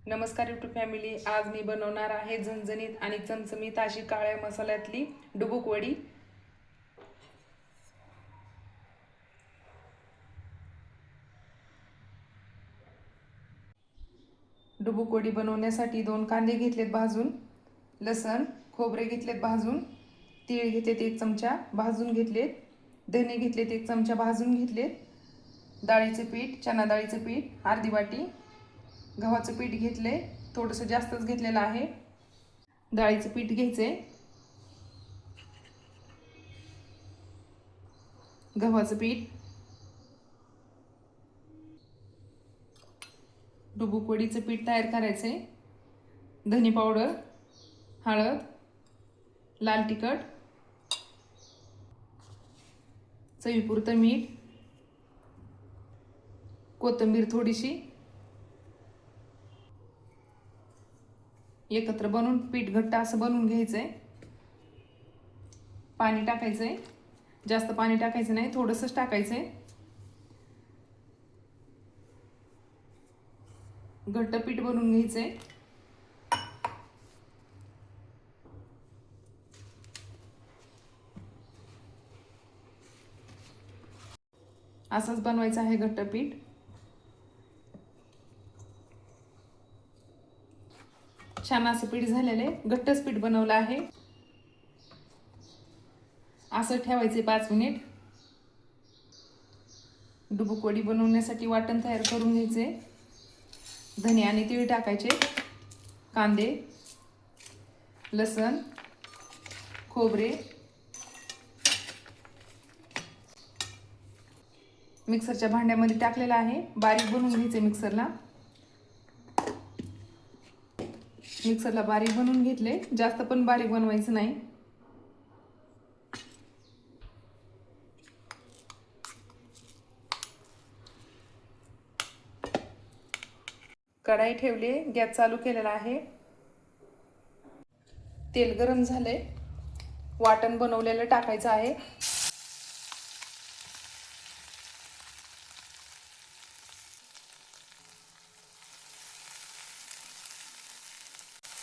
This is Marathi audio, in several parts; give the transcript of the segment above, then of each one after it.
नमस्कार यूट्यूब फॅमिली. आज मी बनवणार आहे झणझणीत आणि चमचमीत अशी काळ्या मसाल्यातली डुबुक वडी. डुबुक वडी बनवण्यासाठी 2 कांदे घेतलेत भाजून, लसण खोबरे घेतलेत भाजून, तीळ घेतलेत 1 चमचा भाजून घेतलेत, धने घेतलेत 1 चमचा भाजून घेतलेत, डाळीचे पीठ चना डाळीचे पीठ अर्धी वाटी, गव्हाचं पीठ घेतले थोडंसं जास्तच घेतलेलं आहे. डाळीचं पीठ घ्यायचे, गव्हाचं पीठ, डुबुक वडीचं पीठ तयार करायचे, धने पावडर, हळद, लाल तिखट, चवीपुरतं मीठ, कोथिंबीर थोडीशी, एकत्र बनवून पीठ घट्ट असं बनवून घ्यायचंय. पाणी टाकायचंय, जास्त पाणी टाकायचं नाही, थोडंसंच टाकायचंय. घट्ट पीठ बनवून घ्यायचंय. असंच बनवायचं आहे घट्ट पीठ. छान असं पीठ झालेले घट्टच पीठ बनवलं आहे. असं ठेवायचे 5 मिनिट. डुबुक वडी बनवण्यासाठी वाटण तयार करून घ्यायचे. धने आणि तीळ टाकायचे, कांदे, लसण, खोबरे, मिक्सरच्या भांड्यामध्ये टाकलेलं आहे. बारीक बनवून घ्यायचे मिक्सरला. मिक्सरला बारीक बनवून घेतले, जास्त पण बारीक बनवायचं नाही. कढाई ठेवली, गॅस चालू केलेला आहे. तेल गरम झाले, वाटण बनवलेलं टाकायचं आहे.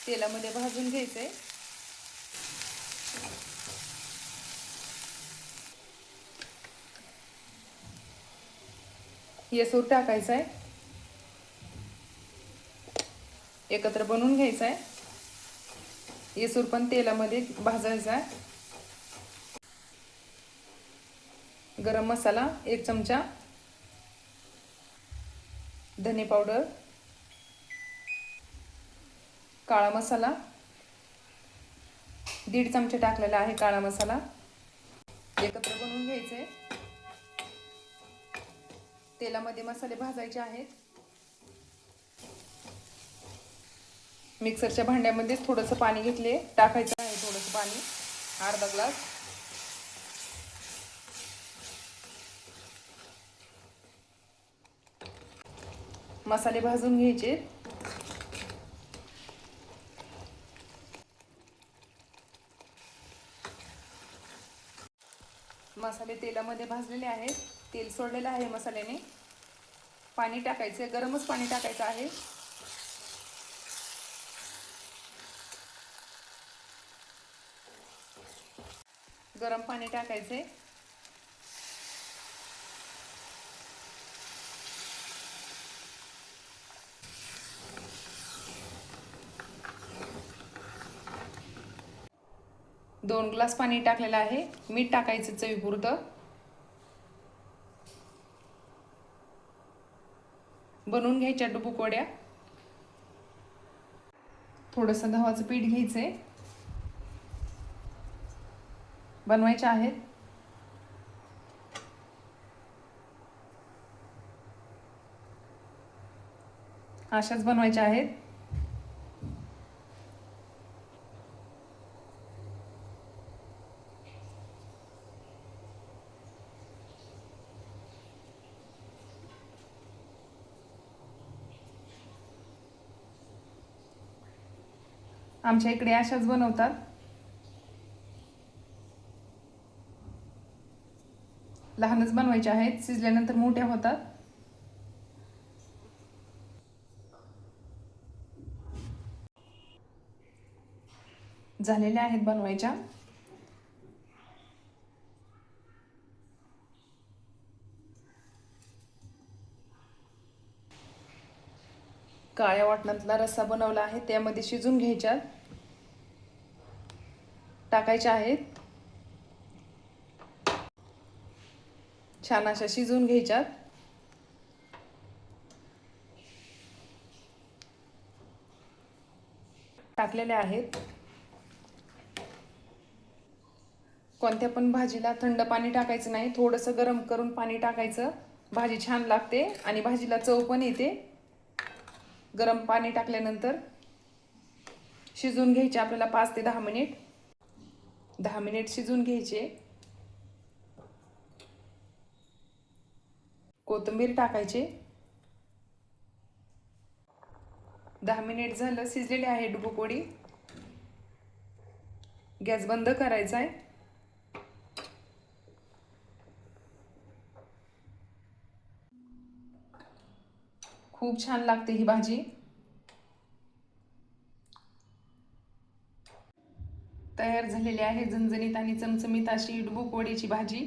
तेलामध्ये भाजून घ्यायचे. येसूर टाकायचा आहे, एकत्र बनवून घ्यायचा आहे. येसूर पण तेलामध्ये भाजायचा आहे. गरम मसाला 1 चमचा, धने पावडर, काळा मसाला 1.5 चमचे टाकलेला आहे. काळा मसाला एकत्र बनवून घ्यायचे. तेलामध्ये मसाले भाजायचे आहेत. मिक्सरच्या भांड्यामध्येच थोडंसं पाणी घेतले, टाकायचं आहे थोडंसं पाणी, अर्धा ग्लास. मसाले भाजून घ्यायचे. मसाले तेलामध्ये भाजलेले आहेत, तेल सोडलेलं आहे मसाल्याने. पाणी टाकायचे, गरमच पाणी टाकायचं आहे. गरम पाणी टाकायचे. दोन ग्लास पाणी टाकलेलं आहे. मीठ टाकायचं चवीपुरतं. बनवून घ्यायच्या डुबुक वड्या. थोडंसं गव्हाचं पीठ घ्यायचंय, बनवायच्या आहेत. अशाच बनवायच्या आहेत. आमच्या इकडे अशाच बनवतात. लहानच बनवायच्या आहेत, शिजल्यानंतर मोठ्या होतात. झालेल्या आहेत बनवायच्या. काळ्या वाटणातला रस्सा बनवला आहे, त्यामध्ये शिजून घ्यायच्या, टाकायच्या आहेत. छान अशा शिजवून घ्यायच्यात. टाकलेल्या आहेत. कोणत्या पण भाजीला थंड पाणी टाकायचं नाही, थोडंसं गरम करून पाणी टाकायचं. भाजी छान लागते आणि भाजीला चव पण येते. गरम पाणी टाकल्यानंतर शिजवून घ्यायचे आपल्याला 5 ते 10 मिनिट. 10 मिनिट शिजवून घ्यायचे. कोथिंबीर टाकायचे. 10 मिनिट झालं, शिजलेले आहे डुबुक गॅस बंद करायचा आहे. खूप छान लागते ही भाजी. तयार झालेली आहे झणझणीत आणि चमचमीत अशी डुबुक वडीची भाजी.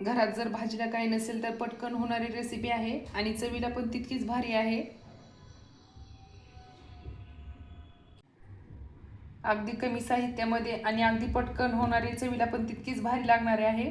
घरात जर भाजीला काही नसेल तर पटकन होणारी रेसिपी आहे आणि चवीला पण तितकीच भारी आहे. अगदी कमी साहित्यामध्ये आणि अगदी पटकन होणारी, चवीला पण तितकीच भारी लागणारी आहे.